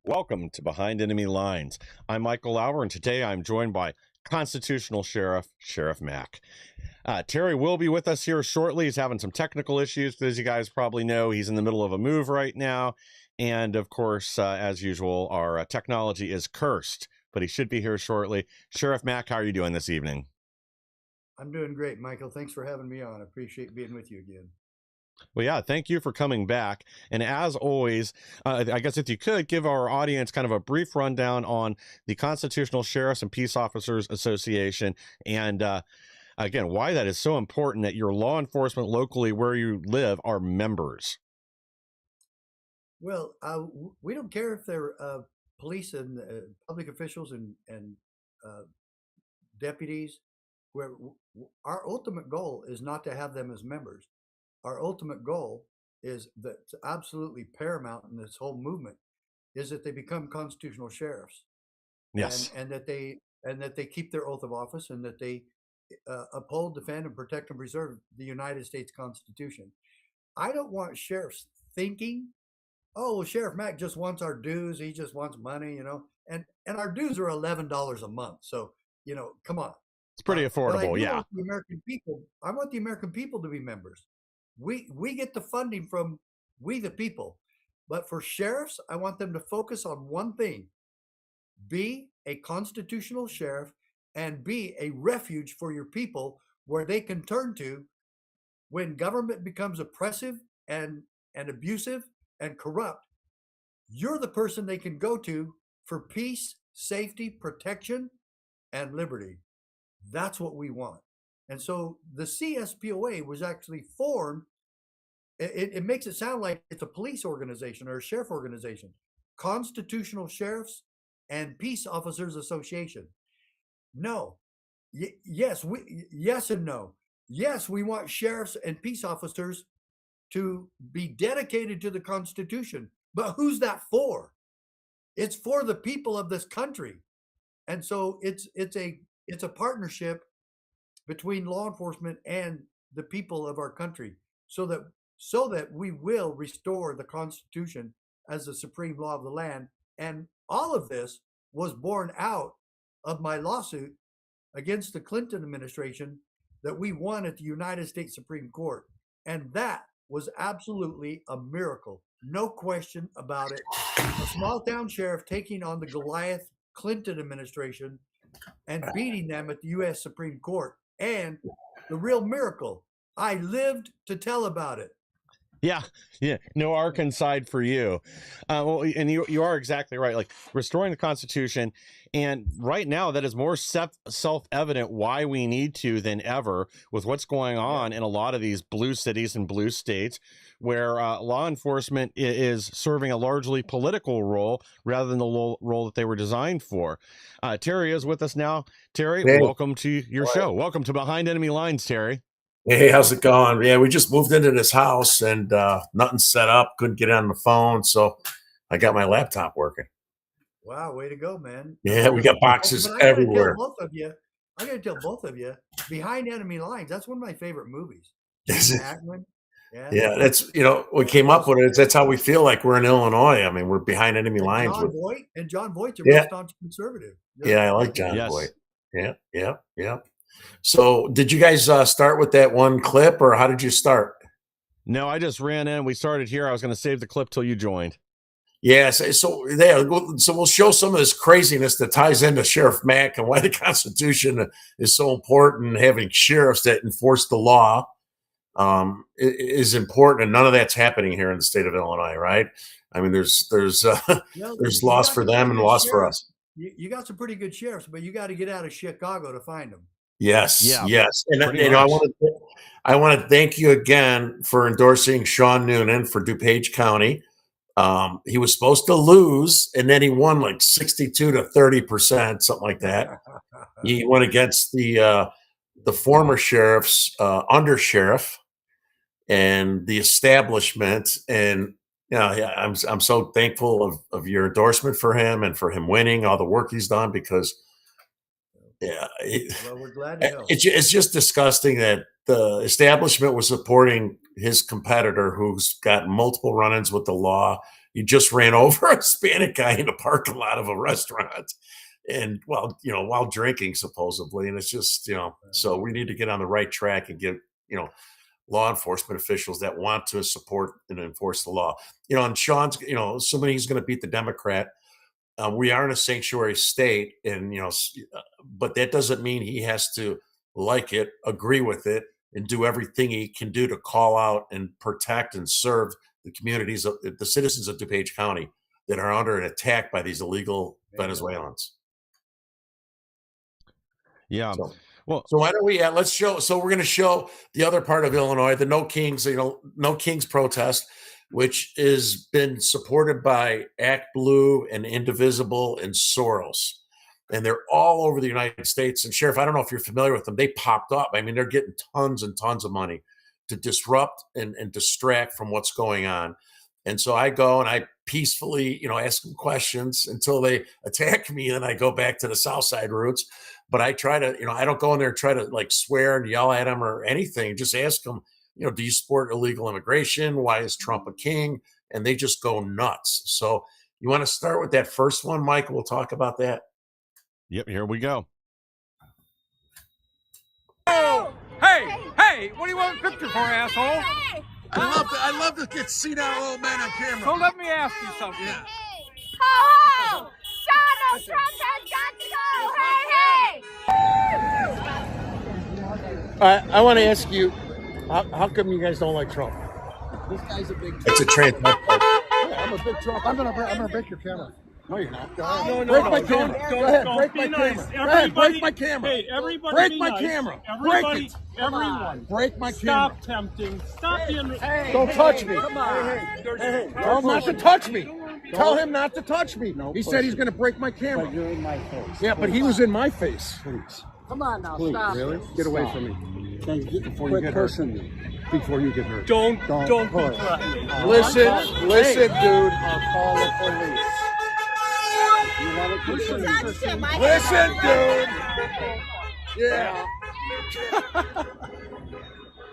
Welcome to Behind Enemy Lines. I'm Michael Lauer, and today I'm joined by Constitutional Sheriff Mack. Terry will be with us here shortly. He's having some technical issues, but as you guys probably know, he's in the middle of a move right now. And of course, as usual, our technology is cursed, but he should be here shortly. Sheriff Mack, how are you doing this evening? I'm doing great, Michael. Thanks for having me on. I appreciate being with you again. Well, yeah, thank you for coming back. And as always, I guess if you could give our audience kind of a brief rundown on the Constitutional Sheriffs and Peace Officers Association and again, why that is so important that your law enforcement locally where you live are members. Well, we don't care if they're police and public officials and uh, deputies. Where our ultimate goal is not to have them as members. Our ultimate goal is that's absolutely paramount in this whole movement is that they become constitutional sheriffs and Yes. that they keep their oath of office and that they uphold, defend, and protect and preserve the United States Constitution. I don't want sheriffs thinking, oh, well, Sheriff Mack just wants our dues. He just wants money, and our dues are $11 a month. So, come on. It's pretty But I affordable. do Yeah. want the American people. I want the American people to be members. We get the funding from we the people. But for sheriffs, I want them to focus on one thing: be a constitutional sheriff and be a refuge for your people where they can turn to when government becomes oppressive and abusive and corrupt. You're the person they can go to for peace, safety, protection, and liberty. That's what we want. And so the CSPOA was actually formed. It makes it sound like it's a police organization or a sheriff organization. Constitutional Sheriffs and Peace Officers Association. No. Yes and no. Yes, we want sheriffs and peace officers to be dedicated to the Constitution. But who's that for? It's for the people of this country. And so it's a partnership between law enforcement and the people of our country so that we will restore the Constitution as the supreme law of the land. And all of this was born out of my lawsuit against the Clinton administration that we won at the United States Supreme Court. And that was absolutely a miracle. No question about it. A small town sheriff taking on the Goliath Clinton administration and beating them at the U.S. Supreme Court. And the real miracle, I lived to tell about it. Yeah, yeah, no arc inside for you. Well, and you are exactly right. Like restoring the Constitution, and right now that is more self evident why we need to than ever with what's going Yeah. on in a lot of these blue cities and blue states, where law enforcement is serving a largely political role rather than the role that they were designed for. Terry is with us now. Terry, Hey, welcome to your show. Welcome to Behind Enemy Lines, Terry. hey, how's it going? Yeah, we just moved into this house and nothing's set up. Couldn't get on the phone, so I got my laptop working. Wow, way to go, man. Yeah, we got Okay, boxes but everywhere. I gotta tell both of you, Behind Enemy Lines, that's one of my favorite movies. Gene Hackman. Yeah. Yeah, that's we came up with it. That's how we feel like we're in Illinois. I mean, we're behind enemy And lines with. John Voight's a real Yeah, staunch conservative. yeah, I like John Yes. Boyd. Yeah, yeah, yeah. So, did you guys start with that one clip, or how did you start? No, I just ran in. We started here. I was going to save the clip till you joined. Yes. So there. So we'll show some of this craziness that ties into Sheriff Mack and why the Constitution is so important. Having sheriffs that enforce the law is important, and none of that's happening here in the state of Illinois, right? I mean, there's Well, there's you loss got for some pretty them and good loss for sheriffs. us. You got some pretty good sheriffs, but you got to get out of Chicago to find them. Yes, Yeah, yes, and pretty I much. want to thank you again for endorsing Sean Noonan for DuPage County. He was supposed to lose, and then he won like 62 to 30%, something like that. He went against the former sheriff's under sheriff and the establishment, and yeah, I'm so thankful of your endorsement for him and for him winning all the work he's done because yeah, Well, we're glad to help. it's just disgusting that the establishment was supporting his competitor who's got multiple run-ins with the law. he just ran over a Hispanic guy in the parking lot of a restaurant, and while drinking supposedly. And it's just, so we need to get on the right track and get, law enforcement officials that want to support and enforce the law. And Sean's, assuming he's going to beat the Democrat. We are in a sanctuary state, and but that doesn't mean he has to like it, agree with it, and do everything he can do to call out and protect and serve the communities of the citizens of DuPage County that are under an attack by these illegal Venezuelans. Yeah. So why don't we? Let's show. So we're going to show the other part of Illinois, the No Kings, No Kings protest, which has been supported by Act Blue and Indivisible and Soros. And they're all over the United States. And Sheriff, I don't know if you're familiar with them. They popped up. I mean, they're getting tons and tons of money to disrupt and distract from what's going on. And so I go and I peacefully, ask them questions until they attack me. And I go back to the South Side roots. But I try to, I don't go in there and try to like swear and yell at them or anything. Just ask them, do you support illegal immigration? Why is Trump a king? And they just go nuts. So you want to start with that first one, Mike? We'll talk about that. Yep, here we go. Oh, hey, what do you want a picture for, asshole? I love to get senile old man on camera. So let me ask you something. Yeah. Ho, ho! Donald Trump has got to go! Hey, hey! I want to ask you, how come you guys don't like Trump? This guy's a big Trump. It's a trans. Yeah, I'm a big Trump. I'm gonna break your camera. No, you're not. Go ahead. No, break my camera. Go ahead, break my camera. Go ahead, break my camera. Hey, everybody break my camera. Break it. Everyone. Break my Stop camera. tempting. Stop being... Don't touch me. Come on. Hey, tell him not to touch me. Tell him not to touch me. No, he said he's going to break my camera. But you're in my face. Yeah, but he was in my face. Please. Come on now, Please. stop. Really? Get away Stop. from me. Then Before you get hurt. Before you get hurt. Don't push. be threatening. Listen, dude. I'll call the police. You want to You touched him. I Listen, dude. Yeah.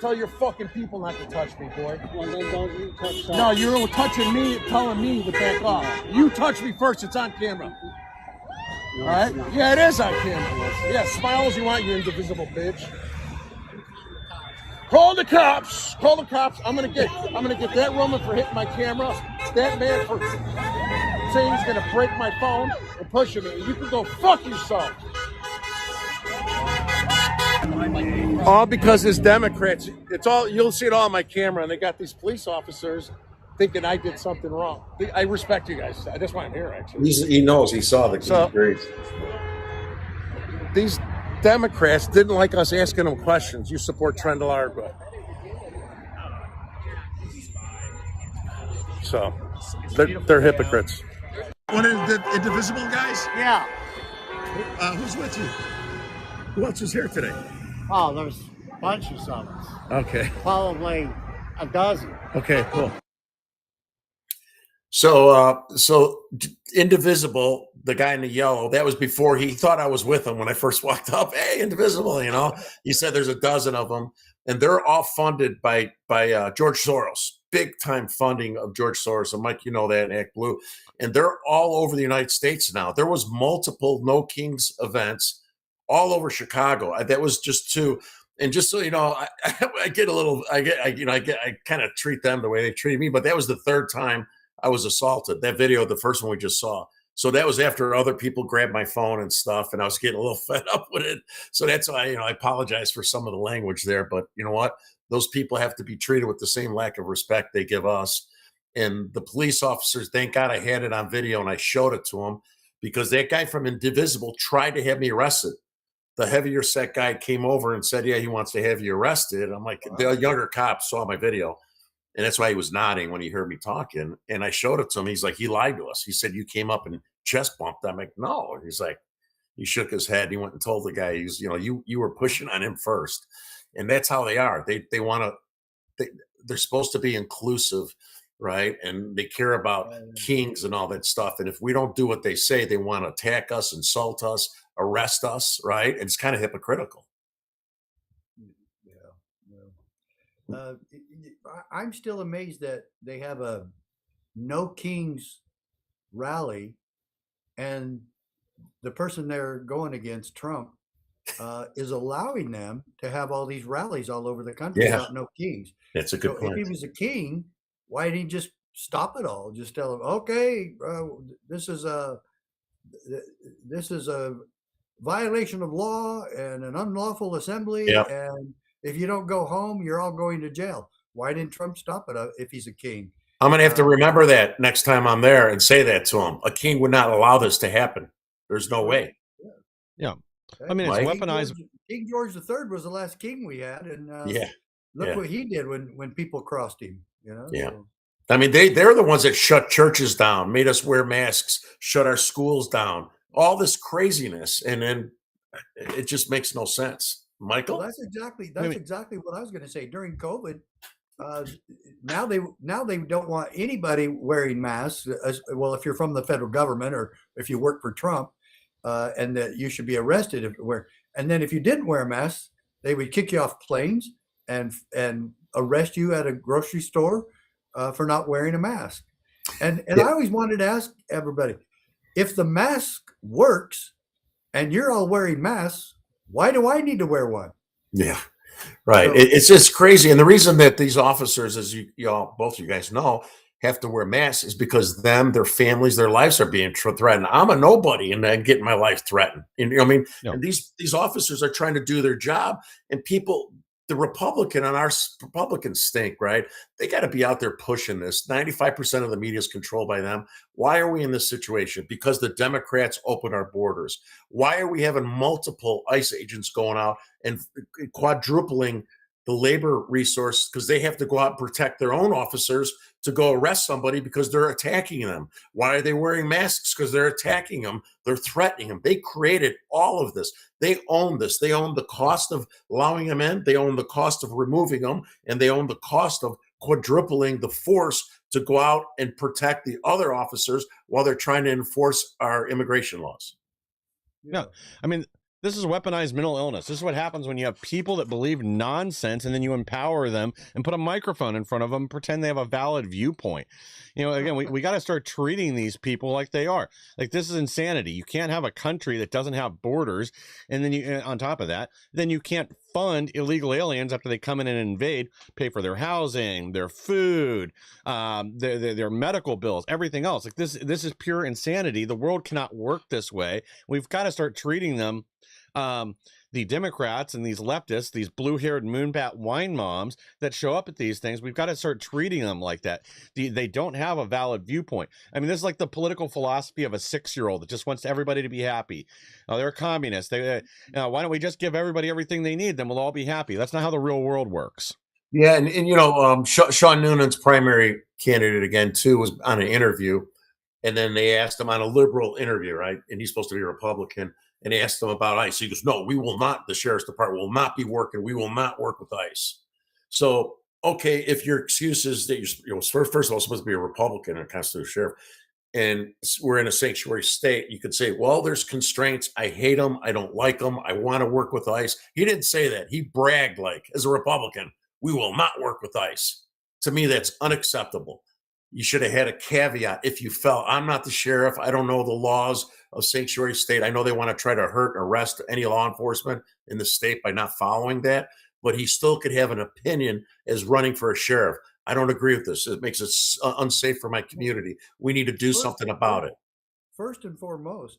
Tell your fucking people not to touch me, boy. Well, then don't you touch that. No, you're touching me, telling me to back off. You touch me first. It's on camera. No, All right? it's not. Yeah, it is on camera. Yeah, smile as you want, you indivisible bitch. Call the cops. Call the cops. I'm gonna get that woman for hitting my camera. That man for saying he's gonna break my phone and pushing me. You can go fuck yourself. All because there's Democrats. It's all, you'll see it all on my camera, and they got these police officers thinking I did something wrong. I respect you guys. That's why I'm here, actually. He knows. He saw the So- grades. These Democrats didn't like us asking them questions. You support Trendle Arba. So they're hypocrites. One of the Indivisible guys? Yeah. Who's with you? Who else is here today? Oh, there's bunches of us. Okay. Probably a dozen. Okay, cool. So Indivisible, the guy in the yellow, that was before he thought I was with him when I first walked up. Hey, Indivisible, he said there's a dozen of them, and they're all funded by George Soros, big time funding of George Soros. And Mike, you know that, Act Blue, and they're all over the United States now. There was multiple No Kings events all over Chicago. That was just two. And just so you know, I get a little, I kind of treat them the way they treat me, but that was the third time I was assaulted. That video, the first one we just saw. So that was after other people grabbed my phone and stuff, and I was getting a little fed up with it. So that's why, I apologize for some of the language there, but you know what? Those people have to be treated with the same lack of respect they give us. And the police officers, thank God I had it on video and I showed it to them, because that guy from Indivisible tried to have me arrested. The heavier set guy came over and said, yeah, he wants to have you arrested. I'm like, wow. The younger cop saw my video, and that's why he was nodding when he heard me talking. And I showed it to him. He's like, he lied to us. He said, you came up and chest bumped. I'm like, no. He's like, he shook his head. He went and told the guy, he's, you were pushing on him first. And that's how they are. They want to, they're supposed to be inclusive, right? And they care about kings and all that stuff. And if we don't do what they say, they want to attack us, insult us, arrest us, right? And it's kind of hypocritical. I'm still amazed that they have a no kings rally, and the person they're going against, Trump, is allowing them to have all these rallies all over the country Yeah, without no kings. that's a So good if he point. was a king, why didn't he just stop it all? Just tell them, okay, this is a this is a violation of law and an unlawful assembly, Yeah. and if you don't go home, you're all going to jail. Why didn't Trump stop it if he's a king? I'm going to have to remember that next time I'm there and say that to him. A king would not allow this to happen. There's no way. Yeah. I mean, it's Mike? weaponized. King George III was the last king we had, and Yeah. look Yeah. what he did when people crossed him. Yeah. So, I mean, they're the ones that shut churches down, made us wear masks, shut our schools down, all this craziness. And then it just makes no sense. well, Michael? that's exactly Wait, wait. exactly what I was going to say. During COVID, now they don't want anybody wearing masks. Well, if you're from the federal government or if you work for Trump, and that you should be arrested if you wear. And then if you didn't wear a mask, they would kick you off planes and arrest you at a grocery store for not wearing a mask. And Yeah. I always wanted to ask everybody, if the mask works and you're all wearing masks, why do I need to wear one? Yeah. Right. So- It's just crazy. And the reason that these officers, as you all, both of you guys know, have to wear masks is because them, their families, their lives are being threatened. I'm a nobody and I'm getting my life threatened. And, you know what I mean? No. And these officers are trying to do their job, and people, the Republican and our Republicans stink, right? They got to be out there pushing this. 95% of the media is controlled by them. Why are we in this situation? Because the Democrats open our borders. Why are we having multiple ICE agents going out and quadrupling the labor resource because they have to go out and protect their own officers to go arrest somebody because they're attacking them? Why are they wearing masks? Because they're attacking them. They're threatening them. They created all of this. They own this. They own the cost of allowing them in. They own the cost of removing them. And they own the cost of quadrupling the force to go out and protect the other officers while they're trying to enforce our immigration laws. Yeah. I mean, this is weaponized mental illness. This is what happens when you have people that believe nonsense and then you empower them and put a microphone in front of them and pretend they have a valid viewpoint. You know, again, we got to start treating these people like they are. Like, this is insanity. You can't have a country that doesn't have borders. And then you, on top of that, then you can't fund illegal aliens after they come in and invade, pay for their housing, their food, their medical bills, everything else. Like, this is pure insanity. The world cannot work this way. We've got to start treating them, the Democrats and these leftists, these blue-haired moonbat wine moms that show up at these things, we've got to start treating them like that. They don't have a valid viewpoint. I mean, this is like the political philosophy of a 6-year-old that just wants everybody to be happy. They're communists. Why don't we just give everybody everything they need? Then we'll all be happy. That's not how the real world works. Yeah, and you know, Sean Noonan's primary candidate again too was on an interview, and then they asked him on a liberal interview, right? And he's supposed to be a Republican, and they asked him about ICE. He goes, "No, we will not. The sheriff's department will not be working. We will not work with ICE." So, okay, if your excuse is that you're first of all supposed to be a Republican and a constitutional sheriff, and we're in a sanctuary state, you could say, well, there's constraints. I hate them. I don't like them. I want to work with ICE. He didn't say that. He bragged like, as a Republican, we will not work with ICE. To me, that's unacceptable. You should have had a caveat if you felt, I'm not the sheriff. I don't know the laws of sanctuary state. I know they want to try to hurt and arrest any law enforcement in the state by not following that, but he still could have an opinion as running for a sheriff. I don't agree with this. It makes it unsafe for my community. We need to do something about it. First and foremost,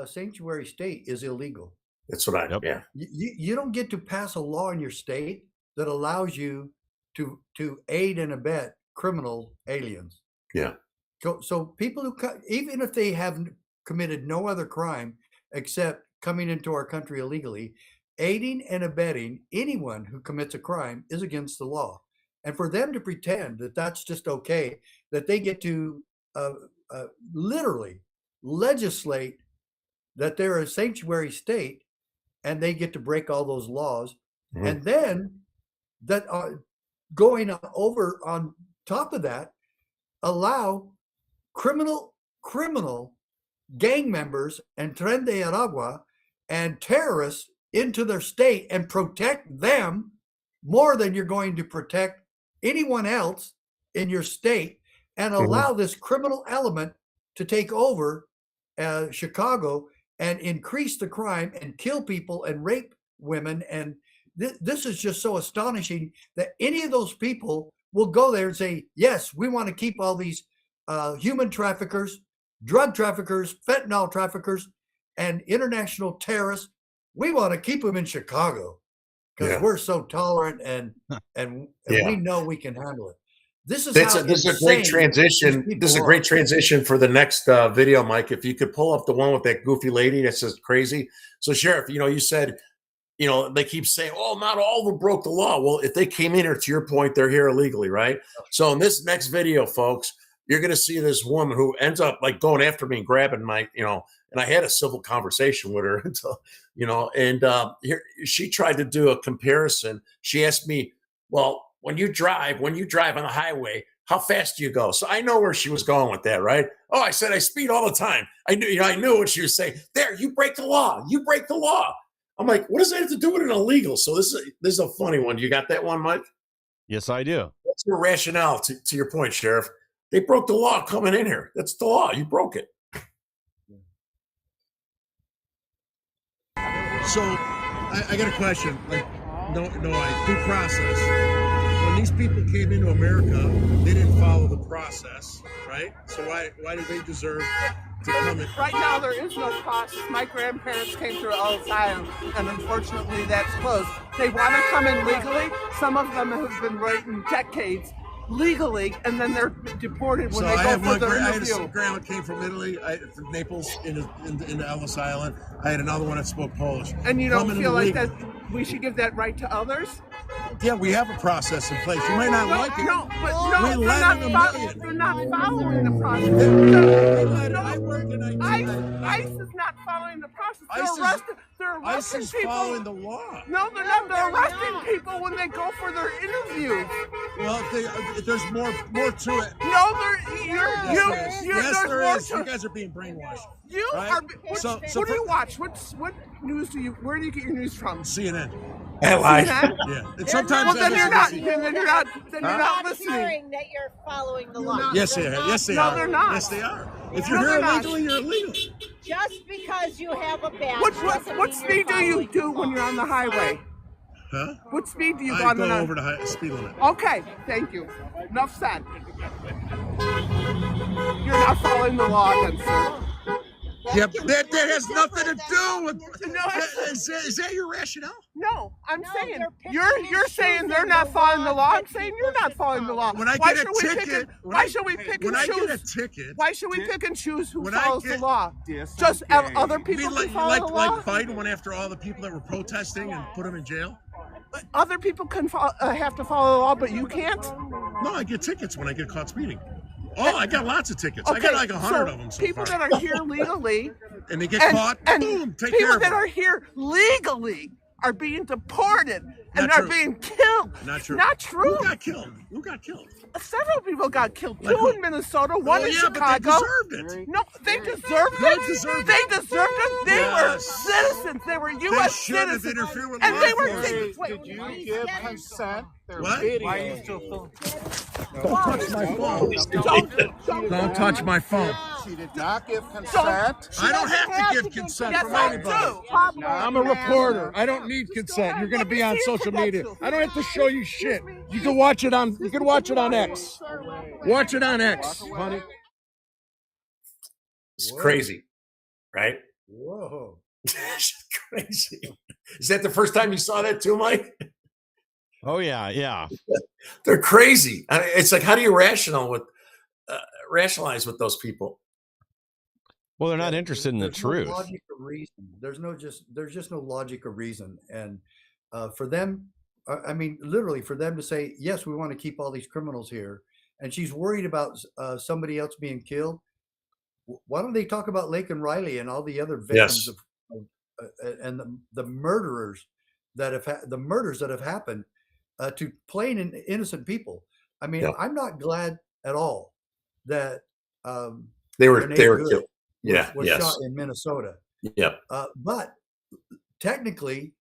sanctuary state is illegal. That's what yeah. You don't get to pass a law in your state that allows you to aid and abet criminal aliens. Yeah. So people who, even if they have committed no other crime except coming into our country illegally, aiding and abetting anyone who commits a crime is against the law. And for them to pretend that that's just okay, that they get to literally legislate that they're a sanctuary state and they get to break all those laws, and then that going over on top of that, allow criminal gang members and Tren de Aragua and terrorists into their state and protect them more than you're going to protect anyone else in your state. and allow this criminal element to take over Chicago and increase the crime and kill people and rape women. And this is just so astonishing that any of those people will go there and say, yes, we want to keep all these human traffickers, drug traffickers, fentanyl traffickers, and international terrorists. We want to keep them in Chicago because we're so tolerant and we know we can handle it. This is this is a great transition. This is a great transition for the next video, Mike. If you could pull up the one with that goofy lady that says crazy. So, Sheriff, you said, they keep saying, oh, not all of them broke the law. Well, if they came in here, to your point, they're here illegally, right? So in this next video, folks, you're going to see this woman who ends up like going after me and grabbing my, and I had a civil conversation with her until, here she tried to do a comparison. She asked me, well, when you drive on the highway, how fast do you go? So I know where she was going with that, right? Oh, I said I speed all the time. I knew what she was saying. There, you break the law. You break the law. I'm like, what does that have to do with an illegal? So this is a funny one. You got that one, Mike? Yes, I do. What's your rationale to your point, Sheriff? They broke the law coming in here. That's the law. You broke it. So I got a question. Like, due process. When these people came into America, they didn't follow the process, right? So why do they deserve to come in? Right now, there is no process. My grandparents came through Ellis Island, and unfortunately, that's closed. They want to come in legally. Some of them have been waiting decades legally, and then they're deported when they go for their interview. I had a grandma came from Italy, from Naples into Ellis Island. I had another one that spoke Polish. And you don't feel like that we should give that right to others? Yeah, we have a process in place. You might not like it. No, but no, we let in a million. They're not following the process. I work in IT. ICE is not following the process. They're arresting ICE is people. following the law. No, they're not. They're arresting people when they go for their interviews. Well, if there's more to it. No, Yes, there more is. to You guys are being brainwashed. You right? are. What do you watch? What news do you? Where do you get your news from? CNN. CNN? Yeah. And sometimes well, then you're not. Then you're not listening. That you're following the law. Yes, they are. Yes, they no, are. they're not. Yes, they are. If you're here illegally, you're illegal. Just because you have a badge. What speed do you do when you're on the highway? Huh? What speed do you go on over the speed limit. Okay, thank you. Enough said. You're not following the law, then, sir. Yeah, that has nothing to do with. Is that your rationale? No, I'm saying you're saying they're not following the law. I'm saying you're not following the law. When I get a ticket, why should we pick and choose? When I get a ticket, why should we pick and choose who follows the law? Just other people can follow the law. Like Biden went after all the people that were protesting and put them in jail. Other people can have to follow the law, but you can't. No, I get tickets when I get caught speeding. Oh, I got lots of tickets. Okay, I got like 100 of them so people far. that are here legally and they get caught, and boom, take care of them. People that are here legally are being deported and are being killed. Not true. Not true. Who got killed? Who got killed? Several people got killed. Two in Minnesota, one in Chicago. But they deserved it. No, they deserved it. They deserved it. They were citizens. They were U.S. citizens. They shouldn't have interfered with and law they were. enforcement. Did you give consent? What? Why are you still filming? Don't touch my phone. Don't touch my phone. She did not give consent. I don't have to give consent from anybody. I'm a reporter. I don't need consent. You're going to be on social media. I don't have to show you shit. You can watch it on. You can watch it on X. Watch it on X, honey. It's crazy, right? Whoa. It's crazy. Is that the first time you saw that too, Mike? Oh yeah. They're crazy. I mean, it's like, how do you rationalize with those people? Well, they're not interested in the truth. No logic or reason. There's just no logic or reason. And for them, I mean, literally, for them to say, yes, we want to keep all these criminals here, and she's worried about somebody else being killed. Why don't they talk about Laken Riley and all the other victims and the murderers that have happened to plain and innocent people? I mean, I'm not glad at all that they were killed. Was shot in Minnesota. Yeah. But technically,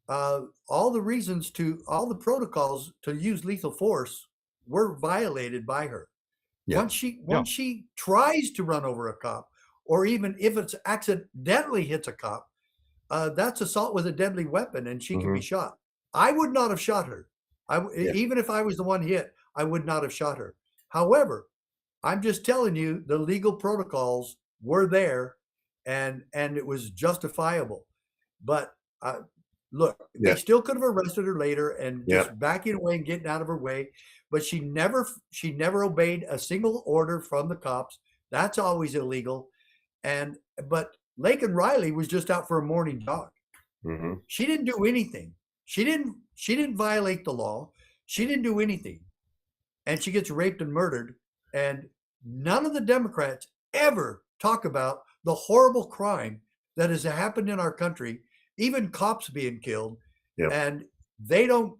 all the protocols to use lethal force were violated by her. Yeah. Once she tries to run over a cop, or even if it's accidentally hits a cop, that's assault with a deadly weapon, and she can be shot. I would not have shot her. Even if I was the one hit, I would not have shot her. However, I'm just telling you, the legal protocols were there, and it was justifiable. But look, they still could have arrested her later and just backing away and getting out of her way. But she never obeyed a single order from the cops. That's always illegal. But Laken Riley was just out for a morning jog. She didn't do anything. She didn't violate the law. She didn't do anything. And she gets raped and murdered. And none of the Democrats ever talk about the horrible crime that has happened in our country, even cops being killed. And they don't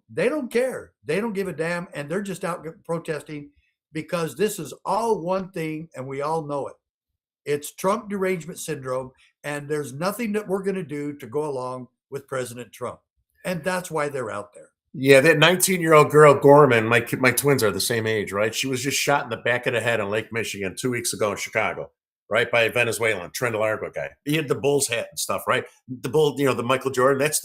care. They don't give a damn. And they're just out protesting because this is all one thing, and we all know it. It's Trump derangement syndrome, and there's nothing that we're going to do to go along with President Trump. And that's why they're out there. Yeah, that 19-year-old girl, Gorman, my twins are the same age, right? She was just shot in the back of the head in Lake Michigan 2 weeks ago in Chicago, right? By a Venezuelan, Trent Largo guy. He had the Bulls hat and stuff, right? The Bull, the Michael Jordan, that's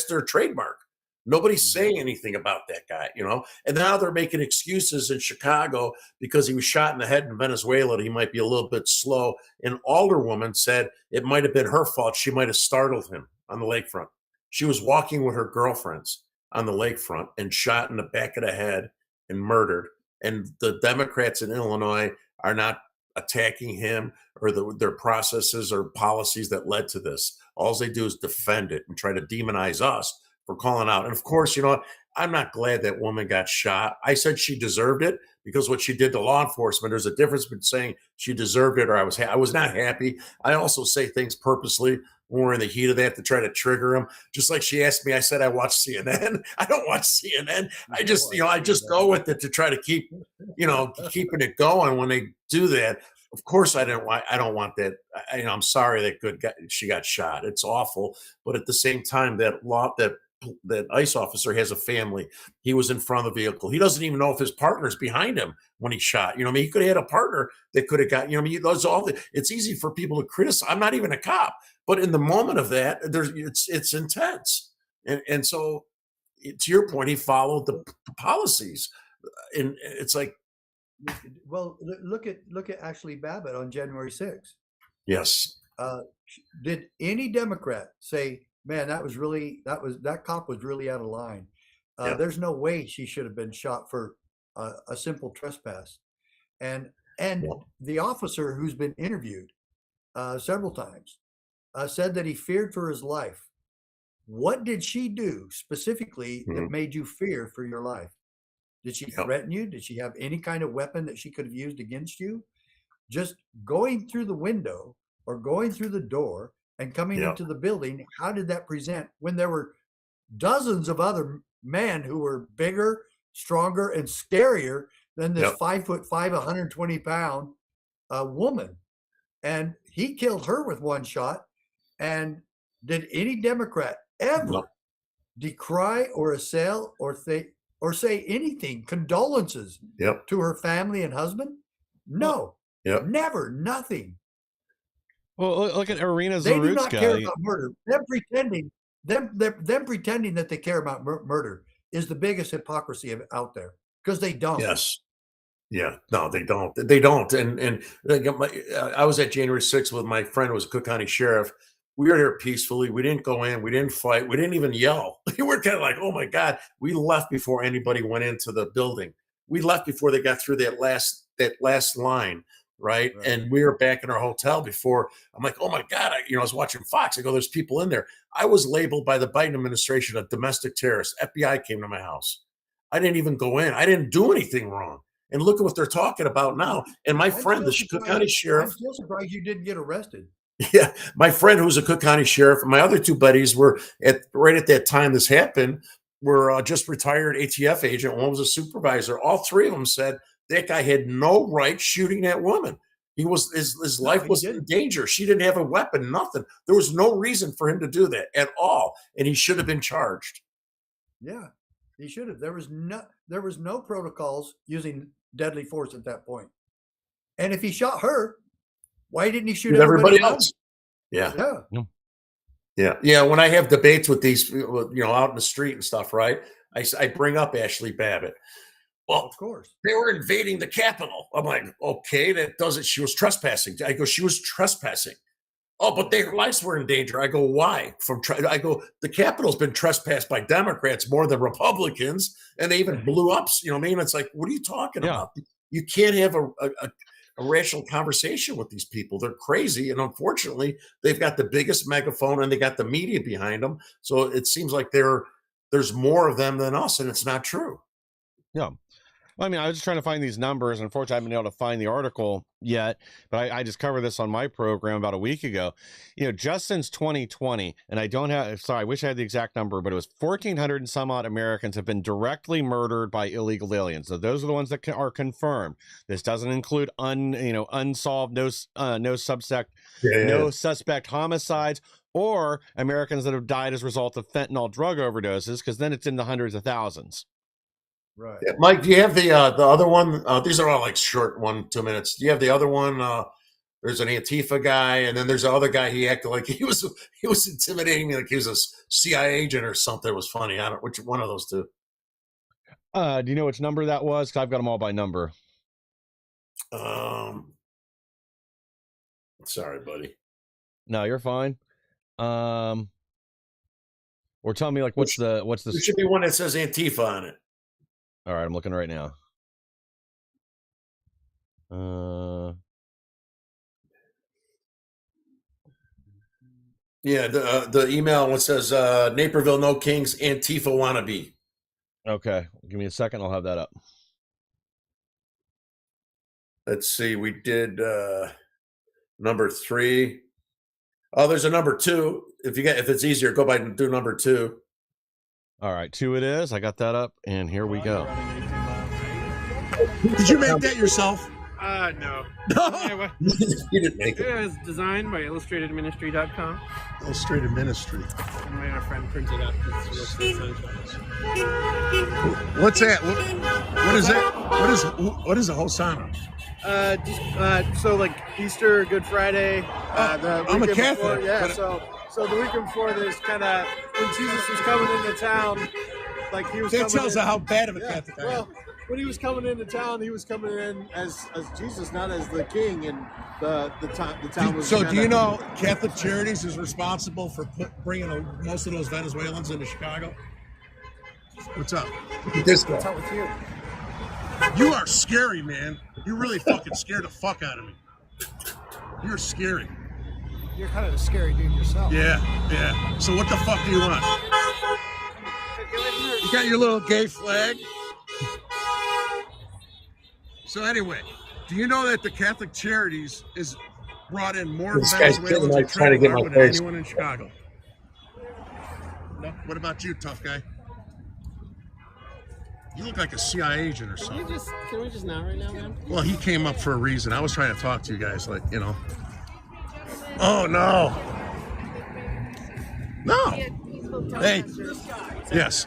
their trademark. Nobody's saying anything about that guy, And now they're making excuses in Chicago because he was shot in the head in Venezuela. He might be a little bit slow. An alderwoman said it might have been her fault. She might have startled him on the lakefront. She was walking with her girlfriends on the lakefront and shot in the back of the head and murdered. And the Democrats in Illinois are not attacking him or their processes or policies that led to this. All they do is defend it and try to demonize us for calling out. And of course, I'm not glad that woman got shot. I said she deserved it because what she did to law enforcement, there's a difference between saying she deserved it or I was not happy. I also say things purposely when we're in the heat of that to try to trigger them. Just like she asked me, I said I watch CNN. I don't watch CNN. I just go with it to try to keep, keeping it going when they do that. Of course, I don't want that. I'm sorry that she got shot. It's awful. But at the same time, that ICE officer has a family. He was in front of the vehicle. He doesn't even know if his partner's behind him when he shot. He could have had a partner that could have got, it's easy for people to criticize. I'm not even a cop, but in the moment of that, it's intense. And so to your point, he followed the policies. And it's like, well, look at Ashley Babbitt on January 6th. Yes. Did any Democrat say, man, that cop was really out of line? There's no way she should have been shot for a simple trespass. And the officer who's been interviewed several times said that he feared for his life. What did she do specifically that made you fear for your life? Did she threaten you? Did she have any kind of weapon that she could have used against you? Just going through the window or going through the door and coming into the building, how did that present when there were dozens of other men who were bigger, stronger, and scarier than this 5'5", 120-pound woman? And he killed her with one shot. And did any Democrat ever decry or assail or say anything, condolences to her family and husband? No, never, nothing. Well, look at Irina Zarutska. They do not care about murder. Them pretending that they care about murder is the biggest hypocrisy out there because they don't. Yes. Yeah. No, they don't. They don't. And I was at January 6th with my friend who was a Cook County sheriff. We were here peacefully. We didn't go in. We didn't fight. We didn't even yell. We were kind of like, oh my God. We left before anybody went into the building. We left before they got through that last line. Right. And we were back in our hotel before. I'm like, oh my God. I was watching Fox. I go, there's people in there. I was labeled by the Biden administration a domestic terrorist. FBI came to my house. I didn't even go in. I didn't do anything wrong. And look at what they're talking about now. And my friend, the Cook County sheriff. I'm still surprised you didn't get arrested. Yeah. My friend who's a Cook County sheriff, and my other two buddies were right at that time this happened, were just retired ATF agent. One was a supervisor. All three of them said that guy had no right shooting that woman. He was his life was in danger. She didn't have a weapon, nothing. There was no reason for him to do that at all. And he should have been charged. Yeah, he should have. There was no protocols using deadly force at that point. And if he shot her, why didn't he shoot Shoot everybody else? else. Yeah. Yeah. Yeah. Yeah. When I have debates with these, out in the street and stuff, right? I bring up Ashley Babbitt. Well, Of course. they were invading the Capitol. I'm like, okay, that doesn't, she was trespassing. I go, she was trespassing. Oh, but their lives were in danger. I go, why? I go, the Capitol's been trespassed by Democrats more than Republicans, and they even blew up. You know what I mean? It's like, what are you talking about? You can't have a rational conversation with these people. They're crazy, and unfortunately, they've got the biggest megaphone and they got the media behind them. So it seems like there's more of them than us, and it's not true. Yeah. I mean, I was just trying to find these numbers. Unfortunately, I haven't been able to find the article yet, but I just covered this on my program about a week ago. Just since 2020, and I wish I had the exact number, but it was 1,400 and some odd Americans have been directly murdered by illegal aliens. So those are the ones that are confirmed. This doesn't include unsolved, no suspect homicides, or Americans that have died as a result of fentanyl drug overdoses, because then it's in the hundreds of thousands. Right. Yeah, Mike, do you have the other one? These are all like short 1-2 minutes. Do you have the other one? There's an Antifa guy, and then there's the other guy. He acted like he was intimidating me, like he was a CIA agent or something. It was funny. I don't which one of those two. Do you know which number that was? Because I've got them all by number. Sorry, buddy. No, you're fine. Or tell me, like, what's the? There should be one that says Antifa on it. All right, I'm looking right now. Yeah, the email one says Naperville No Kings Antifa wannabe. Okay, give me a second. I'll have that up. Let's see. We did number 3. Oh, there's a number 2. If it's easier, go by and do number 2. All right, 2 it is. I got that up, and here we go. Did you make that yourself? No. No. You didn't make it. It was designed by illustratedministry.com. Illustrated Ministry. And my friend printed it up. It's What's that? What is that? What is a Hosanna? So like Easter, Good Friday. I'm a Catholic. Before, so the weekend before, there's kind of when Jesus was coming into town, like he was. That tells you how bad of a Catholic I am. Well, when he was coming into town, he was coming in as Jesus, not as the king, and the town was. So do you know Catholic Charities is responsible for bringing most of those Venezuelans into Chicago? What's up? What's up with you? You are scary, man. You really fucking scared the fuck out of me. You're scary. You're kind of a scary dude yourself. Yeah. So what the fuck do you want? You got your little gay flag? So anyway, do you know that the Catholic Charities is brought in more Venezuelans and trying to get than anyone in Chicago? No. What about you, tough guy? You look like a CIA agent or something. Can we just not right now, man? Well, he came up for a reason. I was trying to talk to you guys, like, Oh, no. No. Hey. Yes.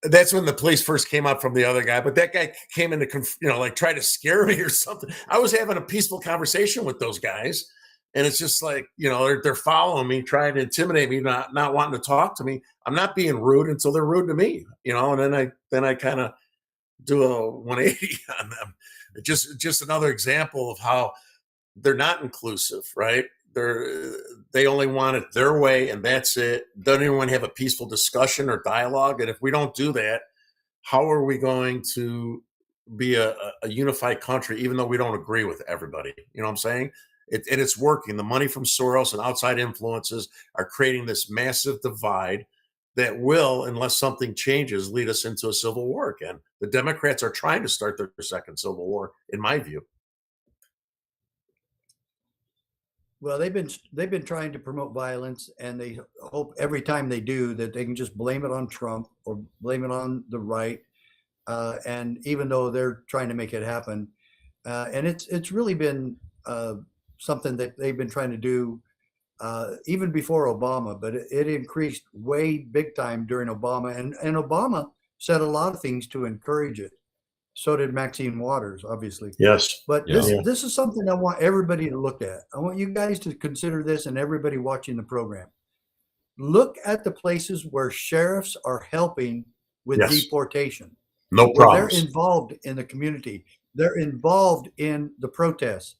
That's when the police first came out from the other guy, but that guy came in to, try to scare me or something. I was having a peaceful conversation with those guys, and it's just like, they're following me, trying to intimidate me, not wanting to talk to me. I'm not being rude until they're rude to me, and then I kind of do a 180 on them. It's just another example of how they're not inclusive, right? They only want it their way, and that's it. Doesn't anyone have a peaceful discussion or dialogue? And if we don't do that, how are we going to be a unified country, even though we don't agree with everybody? You know what I'm saying? And it's working. The money from Soros and outside influences are creating this massive divide that will, unless something changes, lead us into a civil war again. The Democrats are trying to start their second civil war, in my view. Well, they've been trying to promote violence, and they hope every time they do that they can just blame it on Trump or blame it on the right. And even though they're trying to make it happen, and it's really been something that they've been trying to do even before Obama, but it increased way big time during Obama, and Obama said a lot of things to encourage it. So did Maxine Waters, obviously. Yes. But Yeah. this is something I want everybody to look at. I want you guys to consider this, and everybody watching the program. Look at the places where sheriffs are helping with Yes. deportation. No Where problems. they're involved in the community. They're involved in the protests.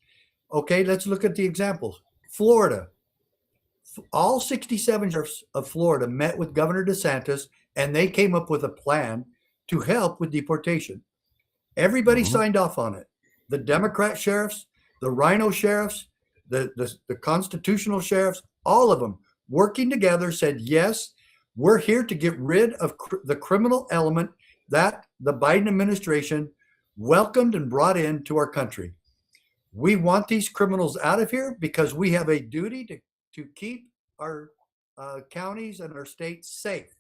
Okay, let's look at the examples. Florida. All 67 sheriffs of Florida met with Governor DeSantis, and they came up with a plan to help with deportation. Everybody signed off on it. The Democrat sheriffs, the Rhino sheriffs, the constitutional sheriffs, all of them working together said, yes, we're here to get rid of the criminal element that the Biden administration welcomed and brought into our country. We want these criminals out of here because we have a duty to keep our counties and our states safe.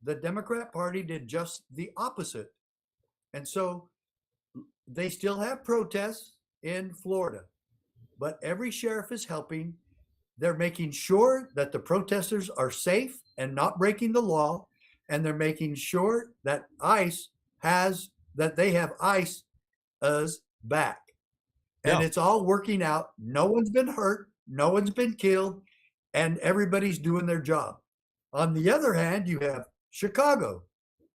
The Democrat Party did just the opposite. And so they still have protests in Florida, but every sheriff is helping. They're making sure that the protesters are safe and not breaking the law. And they're making sure that they have ICE back. And it's all working out. No one's been hurt. No one's been killed. And everybody's doing their job. On the other hand, you have Chicago,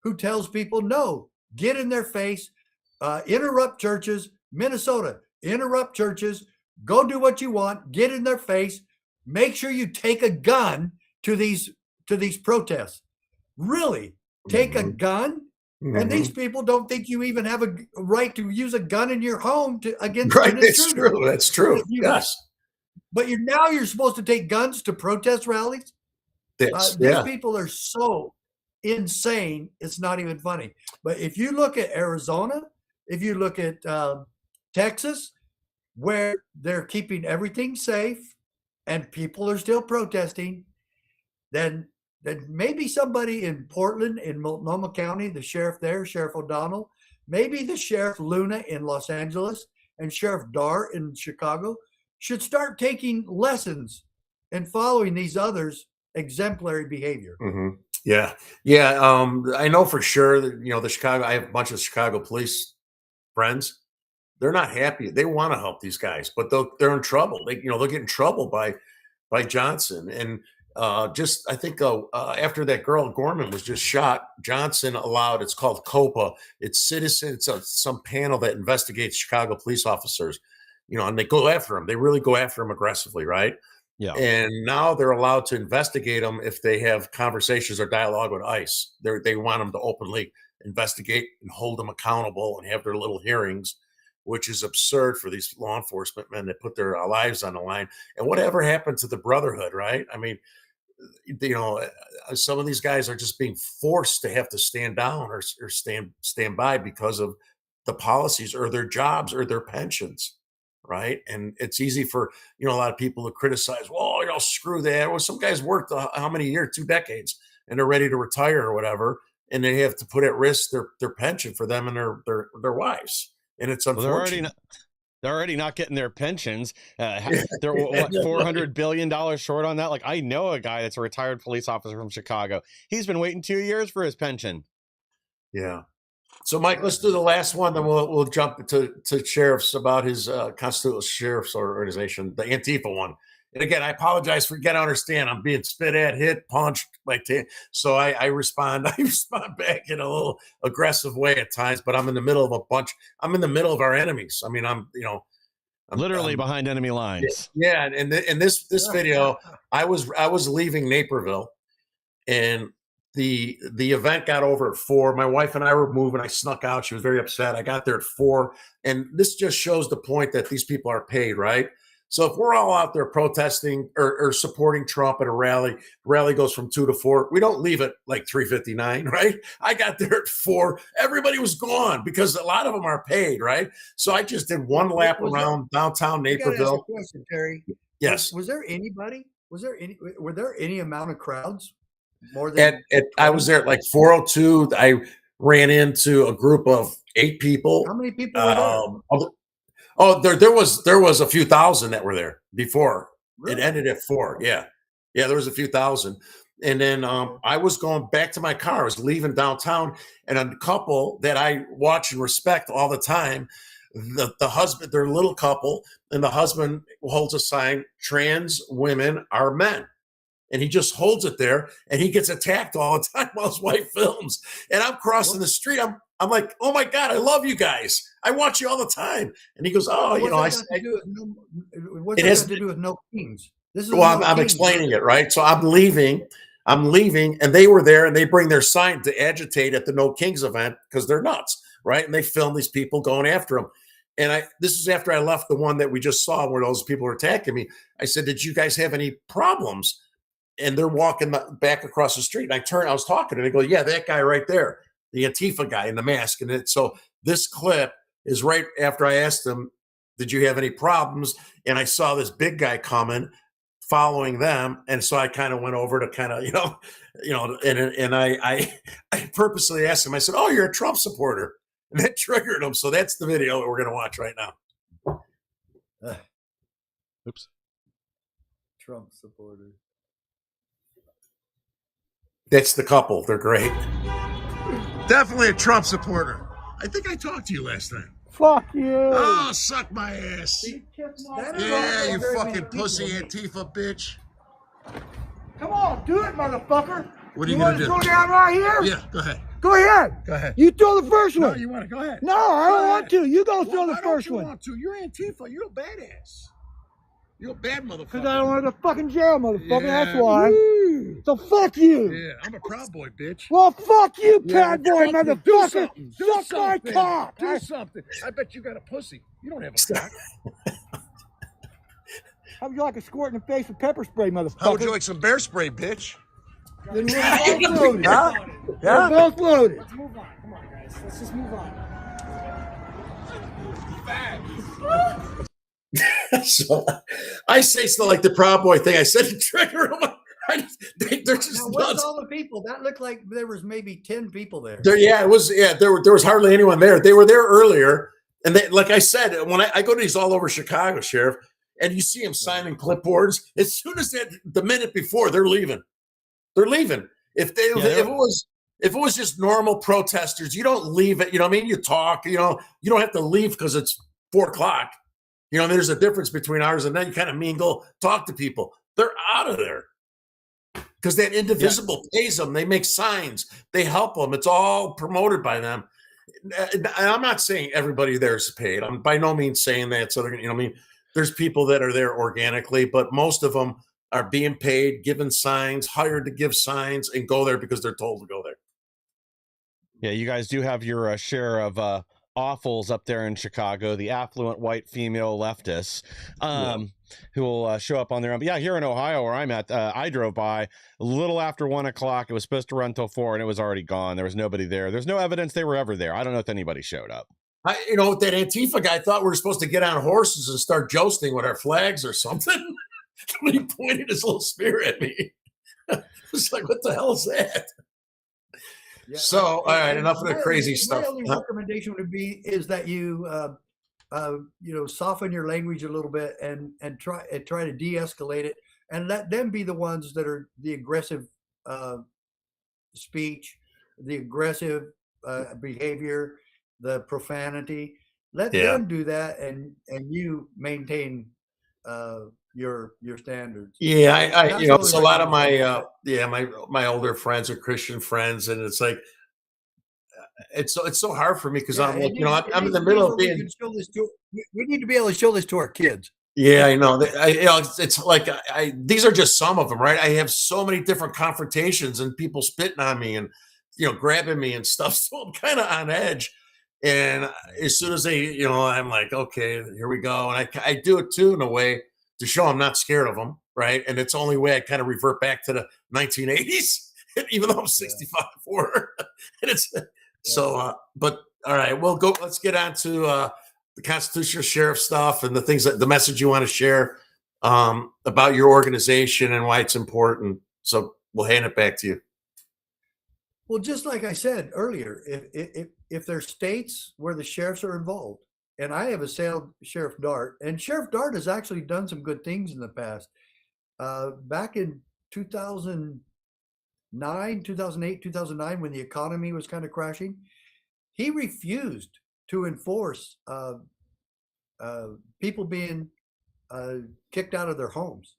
who tells people, no, get in their face, interrupt churches. Minnesota, interrupt churches, go do what you want, get in their face, make sure you take a gun to these protests. Really, take a gun? And these people don't think you even have a right to use a gun in your home against an intruder. It's true. That's true. Yes. But you're supposed to take guns to protest rallies? These people are so insane, it's not even funny. But if you look at Arizona, if you look at Texas, where they're keeping everything safe and people are still protesting, then maybe somebody in Portland, in Multnomah County, the sheriff there, Sheriff O'Donnell, maybe the Sheriff Luna in Los Angeles and Sheriff Darr in Chicago should start taking lessons and following these others' exemplary behavior. Yeah. I know for sure that, I have a bunch of Chicago police friends. They're not happy. They want to help these guys, but they're in trouble. They'll get in trouble by Johnson. And I think after that girl Gorman was just shot, Johnson allowed, it's called COPA. It's some panel that investigates Chicago police officers, and they go after them. They really go after them aggressively, right? Yeah. And now they're allowed to investigate them if they have conversations or dialogue with ICE. They want them to openly investigate and hold them accountable and have their little hearings, which is absurd for these law enforcement men that put their lives on the line. And whatever happened to the brotherhood, right? I mean, some of these guys are just being forced to have to stand down or stand by because of the policies or their jobs or their pensions, right? And it's easy for a lot of people to criticize. Well, screw that. Well, some guys worked how many years? 2 decades, and they're ready to retire or whatever, and they have to put at risk their pension for them and their wives. And it's unfortunate. They're already not getting their pensions. They're what, $400 billion short on that. Like, I know a guy that's a retired police officer from Chicago. He's been waiting 2 years for his pension. Yeah. So, Mike, let's do the last one. Then we'll jump to sheriffs about his constitutional sheriffs organization, the Antifa one. And again, I apologize for, I understand I'm being spit at, hit, punched, so I respond. I respond back in a little aggressive way at times, but I'm in the middle of I'm in the middle of our enemies. I mean, I'm literally behind enemy lines. Yeah. And this video, I was leaving Naperville, and the event got over at 4. My wife and I were moving. I snuck out. She was very upset. I got there at 4. And this just shows the point that these people are paid, right? So if we're all out there protesting or supporting Trump at a rally, the rally goes from 2 to 4. We don't leave at like 3:59, right? I got there at 4. Everybody was gone because a lot of them are paid, right? So I just did one lap around downtown Naperville. Ask a question, Terry. Yes. Were there any amount of crowds? More than I was there at like 4:02. I ran into a group of 8 people. How many people were there? There was a few thousand that were there before. Really? It ended at 4. Yeah. There was a few thousand. And then I was going back to my car. I was leaving downtown, and a couple that I watch and respect all the time, the husband, they're a little couple, and the husband holds a sign, "Trans women are men." And he just holds it there, and he gets attacked all the time while his wife films. And I'm crossing the street. I'm like, "Oh my God, I love you guys. I watch you all the time." And he goes, "Oh, you know, what's that got to do with no kings? This is well, I'm explaining it, right? So I'm leaving, and they were there, and they bring their sign to agitate at the No Kings event because they're nuts, right? And they film these people going after them. And this is after I left the one that we just saw where those people were attacking me. I said, "Did you guys have any problems?" And they're walking back across the street. And I was talking, and they go, "Yeah, that guy right there, the Antifa guy in the mask." And so this clip is right after I asked them, "Did you have any problems?" And I saw this big guy coming, following them, and so I kind of went over to kind of, and I purposely asked him. I said, "Oh, you're a Trump supporter," and that triggered him. So that's the video that we're going to watch right now. Oops. Trump supporter. That's the couple. They're great. Definitely a Trump supporter. I think I talked to you last time. Fuck you. Oh, suck my ass. Yeah, you fucking pussy Antifa bitch. Come on, do it, motherfucker. What are you gonna do? Throw down right here? Yeah, go ahead. Go ahead. Go ahead. You throw the first one. No, you want to? Go ahead. No, I don't want to. You go throw the Why first don't you one. want to? You're Antifa. You're a badass. You're a bad motherfucker. Because I don't want to go to fucking jail, motherfucker. Yeah. That's why. Woo. So fuck you. Yeah, I'm a proud boy, bitch. Well, fuck you, Yeah, bad boy, do motherfucker. something. Do Suck my something. cock. Do something. I bet you got a pussy. You don't have a cock. How would you like a squirt in the face with pepper spray, motherfucker? How would you like some bear spray, bitch? Then we're both loaded. Huh? We're both loaded. Let's move on. Come on, guys. Let's just move on. So I say still like the Proud Boy thing. I said to trigger them. They're just Now, nuts. what's all the people? That looked like there was maybe 10 people there. It was. Yeah, there was hardly anyone there. They were there earlier, and they, like I said, when I go to these all over Chicago, Sheriff, and you see them signing clipboards, as soon as the minute before, they're leaving. They're leaving. If it was just normal protesters, you don't leave it. You know what I mean? You talk. You don't have to leave because it's 4:00. There's a difference between ours and then you kind of mingle, talk to people. They're out of there because that Indivisible pays them. They make signs. They help them. It's all promoted by them. And I'm not saying everybody there is paid. I'm by no means saying that. So there's people that are there organically, but most of them are being paid, given signs, hired to give signs, and go there because they're told to go there. Yeah, you guys do have your share of awfuls up there in Chicago, the affluent white female leftists who will show up on their own. But yeah, here in Ohio where I'm at, I drove by a little after 1 o'clock. It was supposed to run till 4 and it was already gone. There was nobody there. There's no evidence they were ever there. I don't know if anybody showed up. That Antifa guy thought we were supposed to get on horses and start jousting with our flags or something. When he pointed his little spear at me. It's like, what the hell is that? Yeah. So, all right, enough of the crazy stuff. My only recommendation would be is that you, soften your language a little bit and try to de-escalate it, and let them be the ones that are the aggressive speech, the aggressive behavior, the profanity. Let them do that, and you maintain your standards. Yeah, it's a lot of my my older friends are Christian friends, and it's like it's so hard for me because I'm like, I'm in the middle of being. We need to be able to show this to our kids. Yeah, I know. It's like these are just some of them, right? I have so many different confrontations and people spitting on me and grabbing me and stuff. So I'm kind of on edge. And as soon as they, I'm like, okay, here we go. And I do it too in a way to show I'm not scared of them, right? And it's the only way I kind of revert back to the 1980s, even though I'm 65 for. And it's but all right, well, let's get on to the constitutional sheriff stuff and the message you want to share about your organization and why it's important. So we'll hand it back to you. Well, just like I said earlier, if there's states where the sheriffs are involved, and I have assailed Sheriff Dart, and Sheriff Dart has actually done some good things in the past. Back in 2000, 2008, 2009, when the economy was kind of crashing, he refused to enforce people being kicked out of their homes.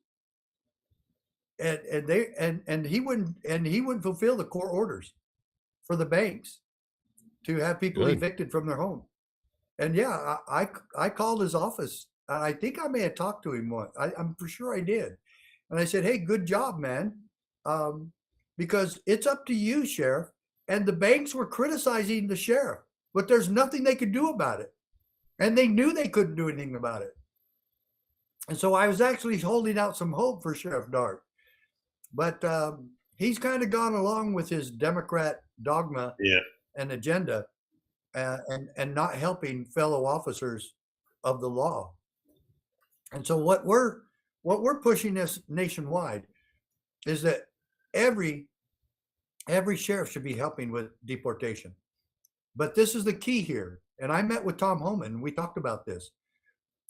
And he wouldn't fulfill the court orders for the banks to have people Good. evicted from their home. And yeah, I called his office. I think I may have talked to him once. I'm for sure I did. And I said, hey, good job, man. Because it's up to you, Sheriff. And the banks were criticizing the sheriff, but there's nothing they could do about it. And they knew they couldn't do anything about it. And so I was actually holding out some hope for Sheriff Dart. But he's kind of gone along with his Democrat dogma and agenda and not helping fellow officers of the law. And so what we're pushing this nationwide is that every sheriff should be helping with deportation. But this is the key here. And I met with Tom Homan and we talked about this.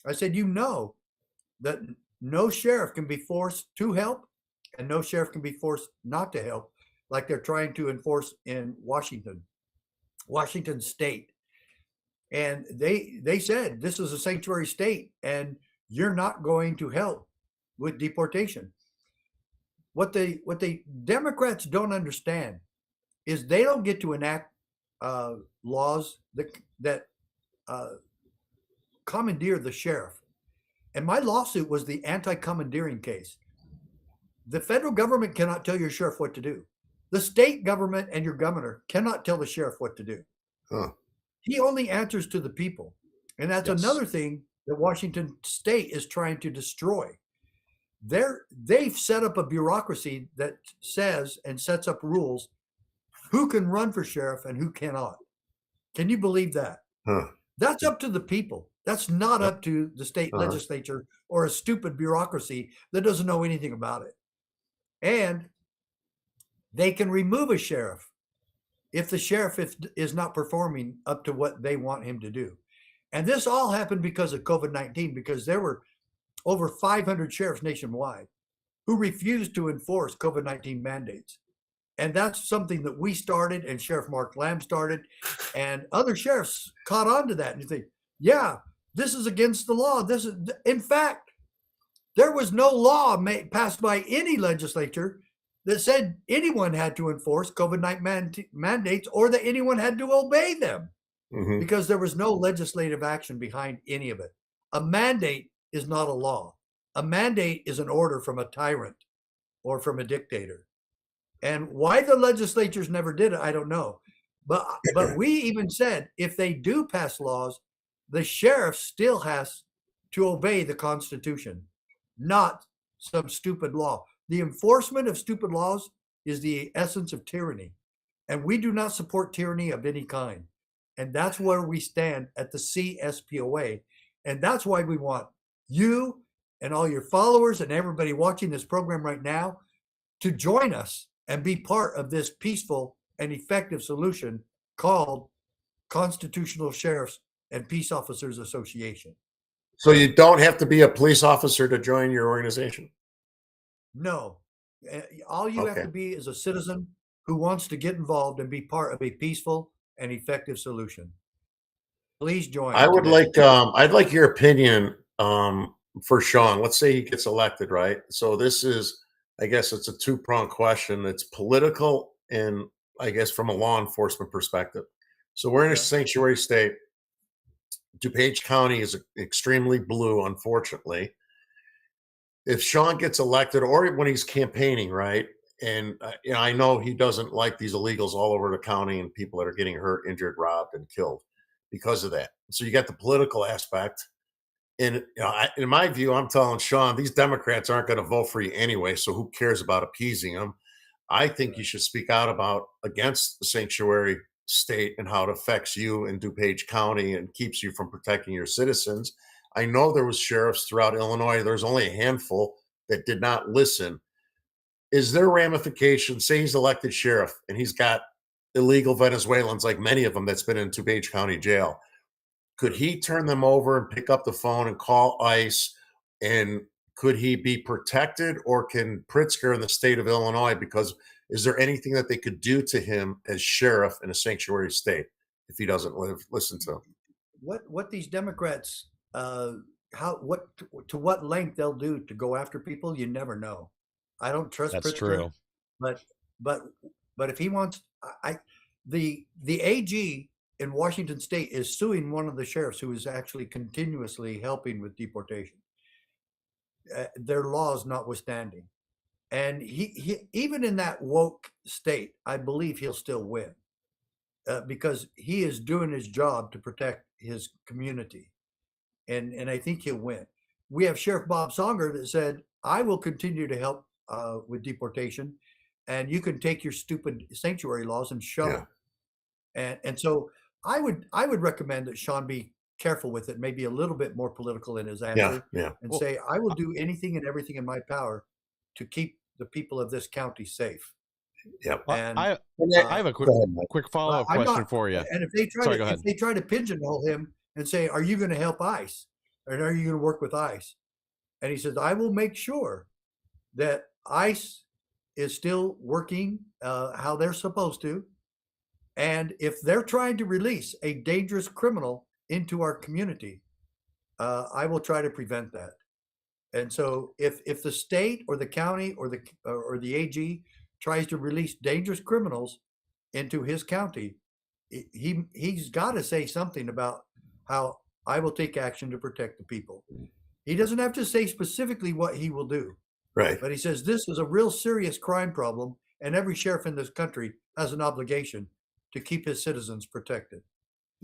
I said, you know that no sheriff can be forced to help and no sheriff can be forced not to help, like they're trying to enforce in Washington State. And they said this is a sanctuary state and you're not going to help with deportation. What the Democrats don't understand is they don't get to enact laws that commandeer the sheriff. And my lawsuit was the anti-commandeering case. The federal government cannot tell your sheriff what to do. The state government and your governor cannot tell the sheriff what to do. Huh. He only answers to the people. And that's another thing that Washington State is trying to destroy. They've set up a bureaucracy that says and sets up rules who can run for sheriff and who cannot. Can you believe that? Huh. That's up to the people. That's not up to the state legislature or a stupid bureaucracy that doesn't know anything about it. And they can remove a sheriff if the sheriff is not performing up to what they want him to do. And this all happened because of COVID-19, because there were over 500 sheriffs nationwide who refused to enforce COVID-19 mandates. And that's something that we started and Sheriff Mark Lamb started, and other sheriffs caught on to that. And you think, yeah, this is against the law. In fact, there was no law passed by any legislature that said anyone had to enforce COVID-19 mandates or that anyone had to obey them, because there was no legislative action behind any of it. A mandate is not a law. A mandate is an order from a tyrant or from a dictator. And why the legislatures never did it, I don't know. But we even said if they do pass laws, the sheriff still has to obey the Constitution, not some stupid law. The enforcement of stupid laws is the essence of tyranny. And we do not support tyranny of any kind. And that's where we stand at the CSPOA. And that's why we want you and all your followers and everybody watching this program right now to join us and be part of this peaceful and effective solution called Constitutional Sheriffs and Peace Officers Association. So you don't have to be a police officer to join your organization? No. All you have to be is a citizen who wants to get involved and be part of a peaceful and effective solution. Please join. I would like, I'd like your opinion for Sean. Let's say he gets elected, right? So this is, I guess it's a two-pronged question. It's political and I guess from a law enforcement perspective. So we're in a sanctuary state. DuPage County is extremely blue, unfortunately. If Sean gets elected or when he's campaigning, right? And I know he doesn't like these illegals all over the county and people that are getting hurt, injured, robbed, and killed because of that. So you got the political aspect. And in my view, I'm telling Sean, these Democrats aren't going to vote for you anyway. So who cares about appeasing them? I think you should speak out against the sanctuary state and how it affects you in DuPage County and keeps you from protecting your citizens. I know there was sheriffs throughout Illinois. There's only a handful that did not listen. Is there ramifications? Say he's elected sheriff and he's got illegal Venezuelans, like many of them that's been in DuPage County jail. Could he turn them over and pick up the phone and call ICE? And could he be protected, or can Pritzker in the state of Illinois, because is there anything that they could do to him as sheriff in a sanctuary state if he doesn't listen to them? What these Democrats, to what length they'll do to go after people, you never know. I don't trust That's Pritzker, true. but if he wants, the AG in Washington State is suing one of the sheriffs who is actually continuously helping with deportation, their laws notwithstanding. And he even in that woke state, I believe he'll still win because he is doing his job to protect his community. And I think he'll win. We have Sheriff Bob Songer that said, I will continue to help with deportation, and you can take your stupid sanctuary laws and shove them. And so I would recommend that Sean be careful with it, maybe a little bit more political in his answer, and say, I will do anything and everything in my power to keep the people of this county safe. Yep. And I have a quick follow-up question for you. And if they try to pigeonhole him and say, are you going to help ICE? And are you going to work with ICE? And he says, I will make sure that ICE is still working how they're supposed to. And if they're trying to release a dangerous criminal into our community, I will try to prevent that. And so if the state or the county or the AG tries to release dangerous criminals into his county, he's got to say something about how I will take action to protect the people. He doesn't have to say specifically what he will do. Right. But he says this is a real serious crime problem, and every sheriff in this country has an obligation to keep his citizens protected.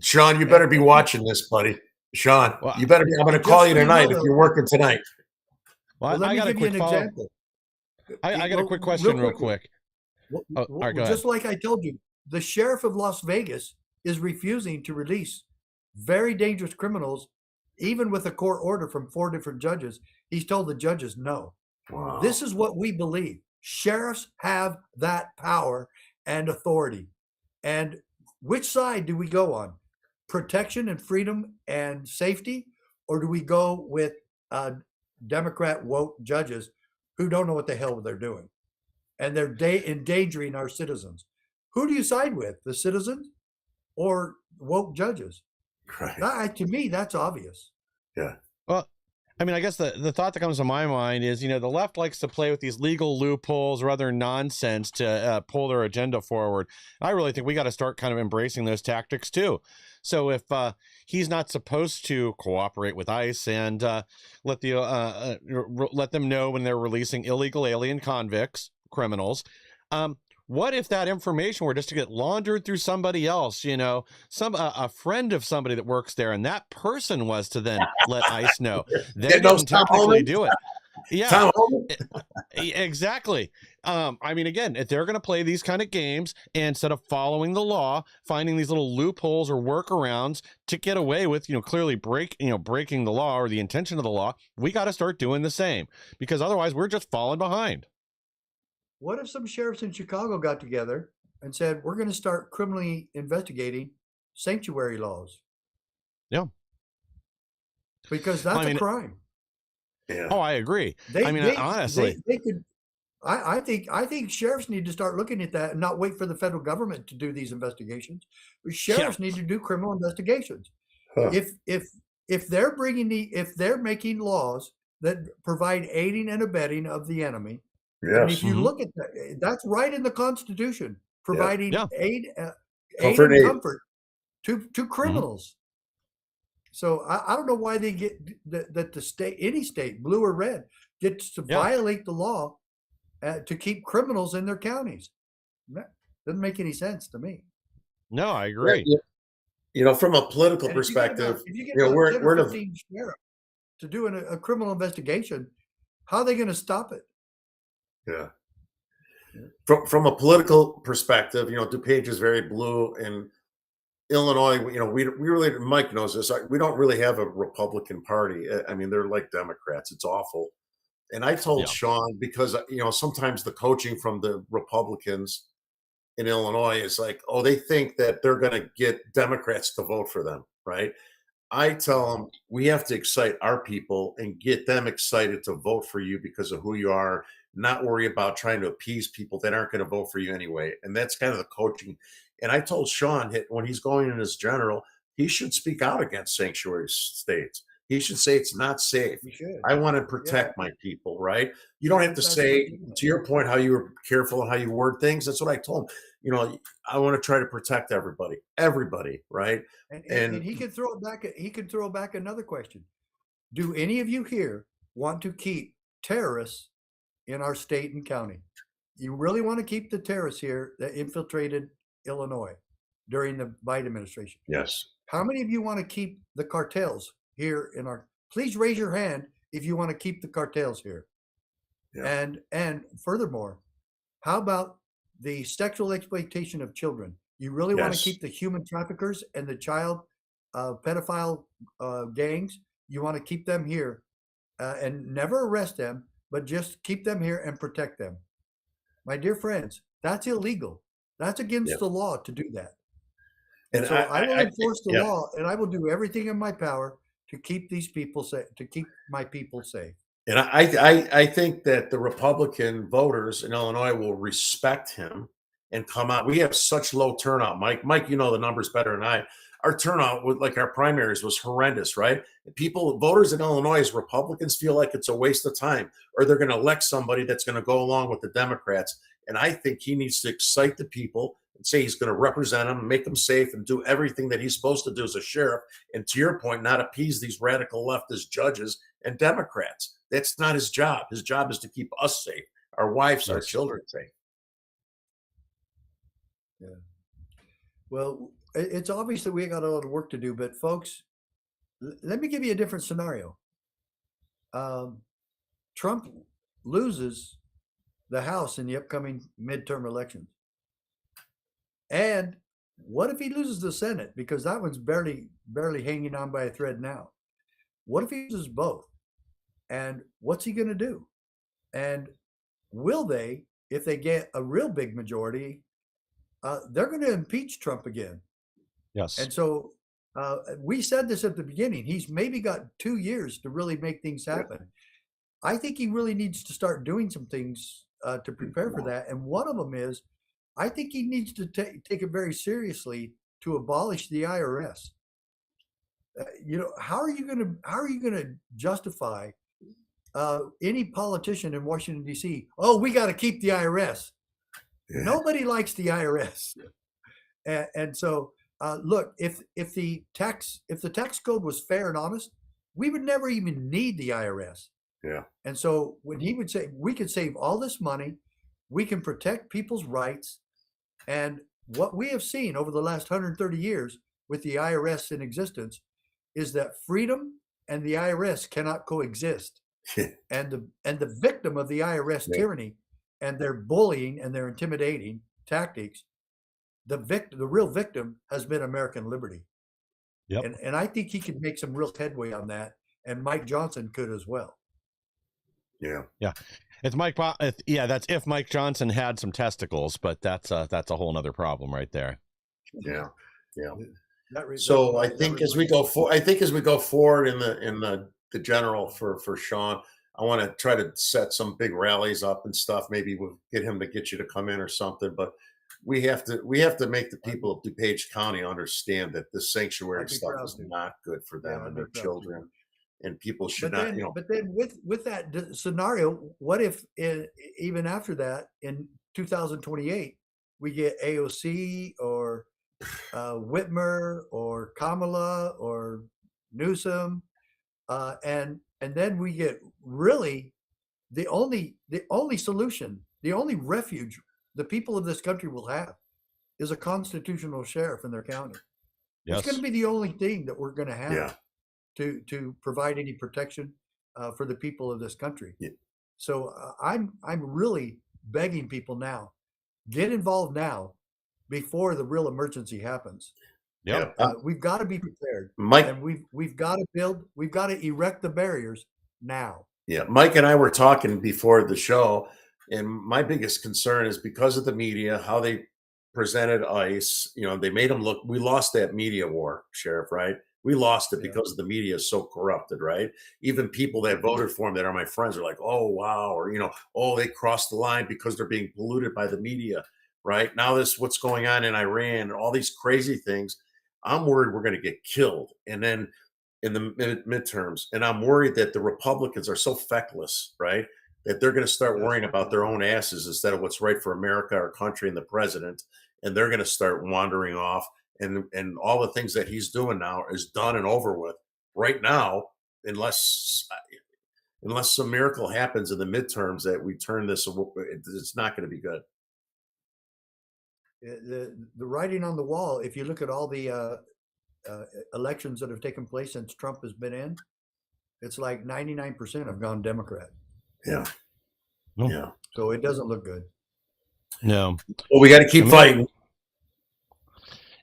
Sean, you better be watching this, buddy. Sean, you better be. I'm going to call you tonight if you're working tonight. Well, I got a quick example. I got a quick question real quick. All right, go ahead. Just like I told you, the sheriff of Las Vegas is refusing to release very dangerous criminals, even with a court order from 4 different judges. He's told the judges no. Wow. This is what we believe. Sheriffs have that power and authority. And which side do we go on? Protection and freedom and safety? Or do we go with Democrat woke judges who don't know what the hell they're doing? And they're endangering our citizens. Who do you side with? The citizens or woke judges? Right. To me, that's obvious. Yeah. Well, I mean, I guess the thought that comes to my mind is, the left likes to play with these legal loopholes or other nonsense to pull their agenda forward. I really think we got to start kind of embracing those tactics too. So if he's not supposed to cooperate with ICE and let them know when they're releasing illegal alien convicts, criminals, what if that information were just to get laundered through somebody else, a friend of somebody that works there, and that person was to then let ICE know? They didn't technically do it. Yeah, exactly. I mean, again, if they're going to play these kind of games, instead of following the law, finding these little loopholes or workarounds to get away with, clearly breaking the law or the intention of the law, we got to start doing the same, because otherwise we're just falling behind. What if some sheriffs in Chicago got together and said, we're going to start criminally investigating sanctuary laws? Yeah. Because that's a crime. Yeah. Oh, I agree. Honestly, they could. I think sheriffs need to start looking at that and not wait for the federal government to do these investigations. Sheriffs need to do criminal investigations. Huh. If they're making laws that provide aiding and abetting of the enemy. Yes. And if you look at that, that's right in the Constitution, providing aid and comfort to criminals. So I don't know why they get that the state, any state, blue or red, gets to violate the law to keep criminals in their counties. That doesn't make any sense to me. No, I agree. From a political perspective, we're 15 sheriffs to do a criminal investigation. How are they going to stop it? Yeah. From a political perspective, DuPage is very blue. In Illinois, we really, Mike knows this, we don't really have a Republican Party. I mean, they're like Democrats. It's awful. And I told Sean, because, sometimes the coaching from the Republicans in Illinois is like, oh, they think that they're going to get Democrats to vote for them, right? I tell them we have to excite our people and get them excited to vote for you because of who you are, not worry about trying to appease people that aren't going to vote for you anyway. And that's kind of the coaching. And I told Sean when he's going in as general, he should speak out against sanctuary states. He should say it's not safe. You should. I want to protect my people, right? You don't have to That's say, what to your point, how you were careful and how you word things. That's what I told him. You know, I want to try to protect everybody, right? And he could throw it back. He could throw back another question. Do any of you here want to keep terrorists in our state and county? You really want to keep the terrorists here that infiltrated Illinois during the Biden administration? Yes. How many of you want to keep the cartels here in our? Please raise your hand if you want to keep the cartels here. Yeah. And furthermore, how about the sexual exploitation of children? You really want to Yes. keep the human traffickers and the child pedophile gangs? You want to keep them here and never arrest them, but just keep them here and protect them. My dear friends, that's illegal. That's against the law to do that. And so I will enforce the yeah. law, and I will do everything in my power to keep these people safe, to keep my people safe. And I think that the Republican voters in Illinois will respect him and come out. We have such low turnout, Mike. Mike, you know the numbers better than I. Our turnout with like our primaries was horrendous, right? Voters in Illinois, as Republicans, feel like it's a waste of time, or they're going to elect somebody that's going to go along with the Democrats. And I think he needs to excite the people and say he's going to represent them, make them safe, and do everything that he's supposed to do as a sheriff. And to your point, not appease these radical leftist judges and Democrats. That's not his job. His job is to keep us safe, our wives, our children safe. Yeah. Well, it's obvious that we got a lot of work to do, but folks, let me give you a different scenario. Trump loses the House in the upcoming midterm elections. And what if he loses the Senate? Because that one's barely hanging on by a thread now. What if he loses both? And what's he going to do? And will they, if they get a real big majority, they're going to impeach Trump again. Yes. And so we said this at the beginning. He's maybe got 2 years to really make things happen. I think he really needs to start doing some things to prepare for that. And one of them is, I think he needs to take it very seriously to abolish the IRS. How are you going to justify any politician in Washington, D.C.? Oh, we got to keep the IRS. Yeah. Nobody likes the IRS. And so, look, if the tax code was fair and honest, we would never even need the IRS. Yeah. And so when he would say, we could save all this money, we can protect people's rights. And what we have seen over the last 130 years with the IRS in existence is that freedom and the IRS cannot coexist. And the victim of the IRS tyranny and their bullying and their intimidating tactics, the real victim has been American liberty. Yep. And I think he could make some real headway on that, and Mike Johnson could as well. Yeah. Yeah. It's Mike. Yeah, that's if Mike Johnson had some testicles, but that's a whole nother problem right there. Yeah. Yeah. So I think as we go forward in the general for Sean, I want to try to set some big rallies up and stuff. Maybe we'll get him to get you to come in or something. But we have to make the people of DuPage County understand that this sanctuary stuff is not good for them and their children. And people should not, But then with that scenario, what if even after that in 2028 we get AOC or Whitmer or Kamala or Newsom, and then we get really the only solution, the only refuge the people of this country will have is a constitutional sheriff in their county. Yes. It's going to be the only thing that we're going to have. Yeah. To provide any protection for the people of this country. Yeah. So I'm really begging people now, get involved now before the real emergency happens. Yeah. We've got to be prepared. Mike, and we've got to erect the barriers now. Yeah. Mike and I were talking before the show, and my biggest concern is because of the media, how they presented ICE, they made them look, we lost that media war, Sheriff, right? We lost it Yeah. because the media is so corrupted, right? Even people that voted for him that are my friends are like, oh, wow. Or, oh, they crossed the line because they're being polluted by the media, right? Now what's going on in Iran and all these crazy things. I'm worried we're going to get killed. And then in the midterms, and I'm worried that the Republicans are so feckless, right? That they're going to start worrying about their own asses instead of what's right for America, our country, and the president. And they're going to start wandering off. And all the things that he's doing now is done and over with right now, unless some miracle happens in the midterms that we turn this. It's not going to be good. The writing on the wall, if you look at all the elections that have taken place since Trump has been in, it's like 99% have gone Democrat. Yeah. Nope. Yeah. So it doesn't look good. No. Well, we got to keep fighting.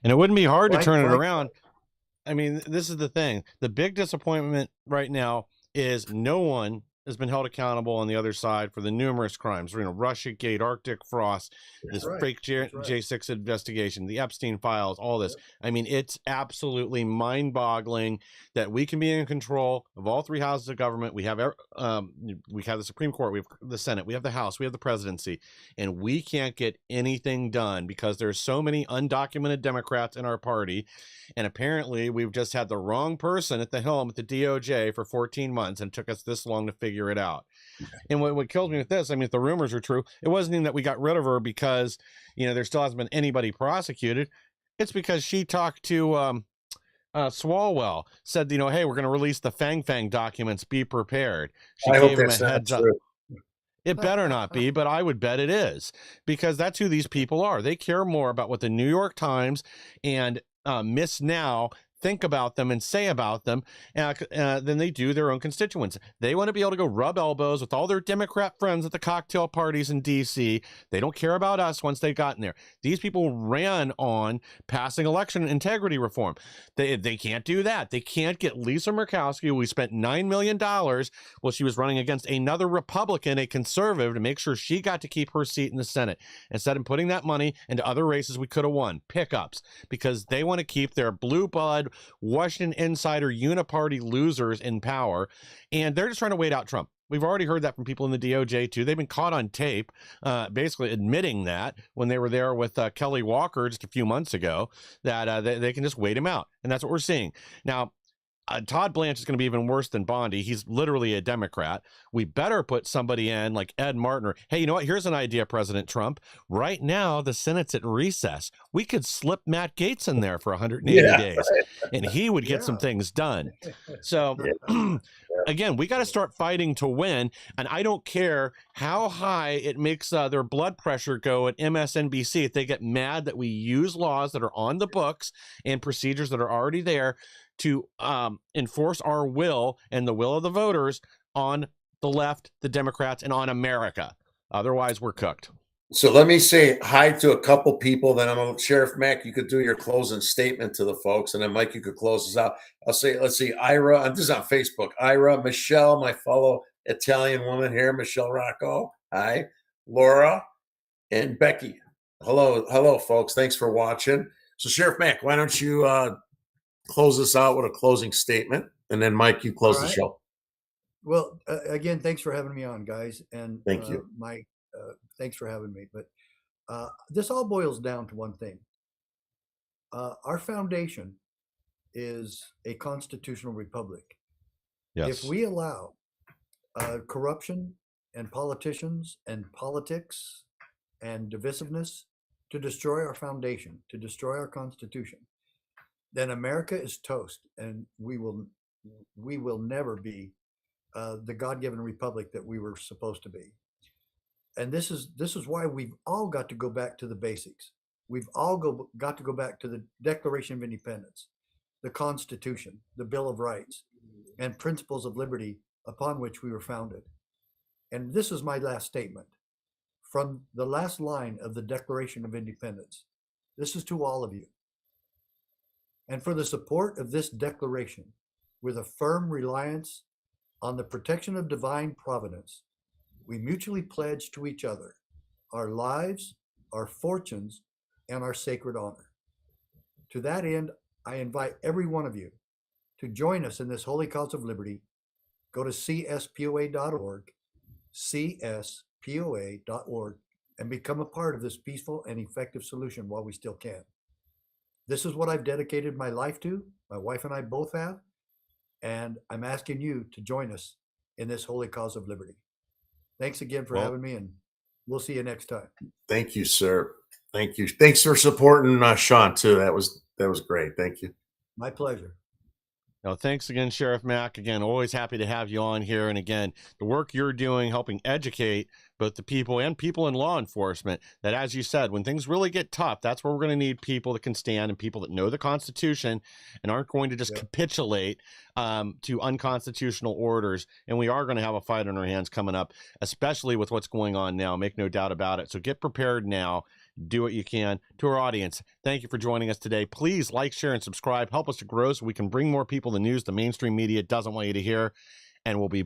And it wouldn't be hard to turn it around. I mean, this is the thing. The big disappointment right now is no one has been held accountable on the other side for the numerous crimes. Russiagate, Arctic Frost, this fake J6 investigation, the Epstein files, all this. I mean, it's absolutely mind-boggling that we can be in control of all three houses of government. We have the Supreme Court, we have the Senate, we have the House, we have the presidency, and we can't get anything done because there's so many undocumented Democrats in our party. And apparently we've just had the wrong person at the helm at the DOJ for 14 months and it took us this long to figure it out. And what kills me with this, I mean, if the rumors are true, it wasn't even that we got rid of her because, there still hasn't been anybody prosecuted. It's because she talked to Swalwell, said, hey, we're going to release the Fang documents. Be prepared. She gave him a heads up. It better not be, but I would bet it is, because that's who these people are. They care more about what the New York Times and Miss Now think about them and say about them than they do their own constituents. They want to be able to go rub elbows with all their Democrat friends at the cocktail parties in D.C. They don't care about us once they've gotten there. These people ran on passing election integrity reform. They can't do that. They can't get Lisa Murkowski, we spent $9 million while she was running against another Republican, a conservative, to make sure she got to keep her seat in the Senate, instead of putting that money into other races we could have won, pickups, because they want to keep their blue blood Washington insider uniparty losers in power, and they're just trying to wait out Trump. We've already heard that from people in the DOJ too. They've been caught on tape, basically admitting that when they were there with Kelly Walker just a few months ago, that they can just wait him out, and that's what we're seeing now. Todd Blanche is going to be even worse than Bondi. He's literally a Democrat. We better put somebody in like Ed Martin. Or, hey, you know what? Here's an idea, President Trump. Right now, the Senate's at recess. We could slip Matt Gaetz in there for 180 days, and he would get some things done. So, again, we got to start fighting to win, and I don't care how high it makes their blood pressure go at MSNBC if they get mad that we use laws that are on the books and procedures that are already there to enforce our will and the will of the voters on the left, the Democrats, and on America. Otherwise, we're cooked. So let me say hi to a couple people. Then Sheriff Mack, you could do your closing statement to the folks. And then Mike, you could close us out. I'll say, let's see, Ira, this is on Facebook. Ira, Michelle, my fellow Italian woman here, Michelle Rocco. Hi. Laura and Becky. Hello, folks. Thanks for watching. So Sheriff Mack, why don't you close us out with a closing statement, and then Mike, you close the show. Well, again, thanks for having me on, guys, and thank you, Mike. Thanks for having me. But this all boils down to one thing: our foundation is a constitutional republic. Yes. If we allow corruption and politicians and politics and divisiveness to destroy our foundation, to destroy our Constitution, then America is toast, and we will never be the God-given republic that we were supposed to be. And this is why we've all got to go back to the basics. We've all got to go back to the Declaration of Independence, the Constitution, the Bill of Rights, and principles of liberty upon which we were founded. And this is my last statement from the last line of the Declaration of Independence. This is to all of you. And for the support of this declaration, with a firm reliance on the protection of divine providence, we mutually pledge to each other our lives, our fortunes, and our sacred honor. To that end, I invite every one of you to join us in this holy cause of liberty, go to cspoa.org, cspoa.org, and become a part of this peaceful and effective solution while we still can. This is what I've dedicated my life to. My wife and I both have. And I'm asking you to join us in this holy cause of liberty. Thanks again for having me, and we'll see you next time. Thank you, sir. Thank you. Thanks for supporting Sean too. That was great. Thank you. My pleasure. No, thanks again, Sheriff Mack. Again, always happy to have you on here. And again, the work you're doing, helping educate both the people and people in law enforcement, that, as you said, when things really get tough, that's where we're going to need people that can stand and people that know the Constitution and aren't going to just capitulate to unconstitutional orders. And we are going to have a fight on our hands coming up, especially with what's going on now. Make no doubt about it. So get prepared now. Do what you can. To our audience, thank you for joining us today. Please like, share, and subscribe. Help us to grow so we can bring more people the news the mainstream media doesn't want you to hear. And we'll be